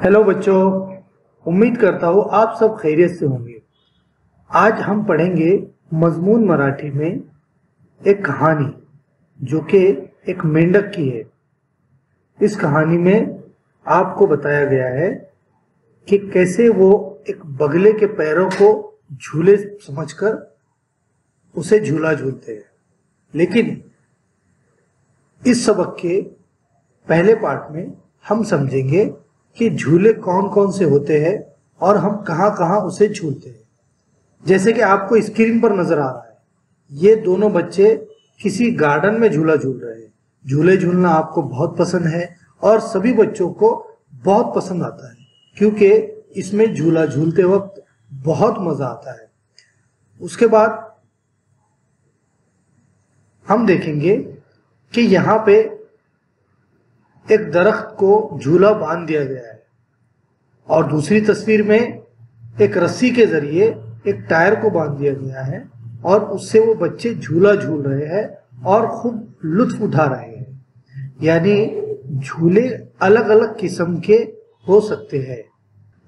Hello बच्चों, उम्मीद करता हूँ आप सब खैरियत से होंगे। आज हम पढ़ेंगे मजमून मराठी में एक कहानी जो कि एक मेंढक की है। इस कहानी में आपको बताया गया है कि कैसे वो एक बगले के पैरों को झूले समझकर उसे झूला झूलते हैं। लेकिन इस सबक के पहले पार्ट में हम समझेंगे कि झूले कौन कौन से होते हैं और हम कहां कहां उसे झूलते हैं। जैसे कि आपको स्क्रीन पर नजर आ रहा है, ये दोनों बच्चे किसी गार्डन में झूला झूल रहे हैं। झूले झूलना आपको बहुत पसंद है और सभी बच्चों को बहुत पसंद आता है, क्योंकि इसमें झूला झूलते वक्त बहुत मजा आता है। उसके बाद हम देखेंगे कि यहाँ पे एक दरख्त को झूला बांध दिया गया है और दूसरी तस्वीर में एक रस्सी के जरिए एक टायर को बांध दिया गया है और उससे वो बच्चे झूला झूल रहे हैं और खूब लुत्फ उठा रहे हैं। यानी झूले अलग अलग किस्म के हो सकते हैं।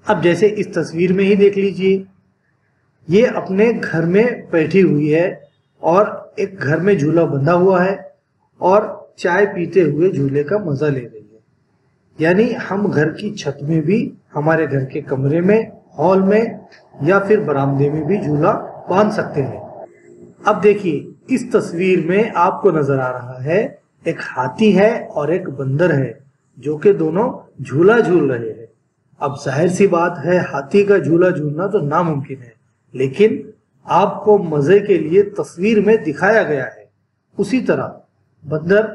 अब जैसे इस तस्वीर में ही देख लीजिए, ये अपने घर में बैठी हुई है और एक घर में झूला बंधा हुआ है और चाय पीते हुए झूले का मजा ले रही है। यानी हम घर की छत में भी, हमारे घर के कमरे में, हॉल में या फिर बरामदे में भी झूला बांध सकते हैं। अब देखिए, इस तस्वीर में आपको नजर आ रहा है एक हाथी है और एक बंदर है जो कि दोनों झूला झूल रहे हैं। अब जाहिर सी बात है, हाथी का झूला झूलना तो नामुमकिन है, लेकिन आपको मजे के लिए तस्वीर में दिखाया गया है। उसी तरह बंदर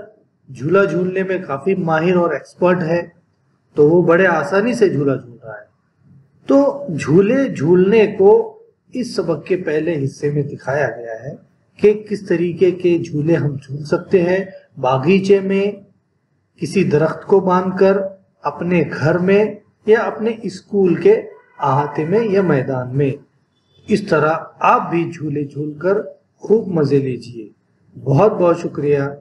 झूला झूलने में काफी माहिर और एक्सपर्ट है, तो वो बड़े आसानी से झूला झूल रहा है। तो झूले झूलने को इस सबक के पहले हिस्से में दिखाया गया है कि किस तरीके के झूले हम झूल सकते हैं। बागीचे में, किसी दरख्त को बांधकर, अपने घर में या अपने स्कूल के अहाते में या मैदान में। इस तरह आप भी झूले झूलकर खूब मजे लीजिए। बहुत बहुत शुक्रिया।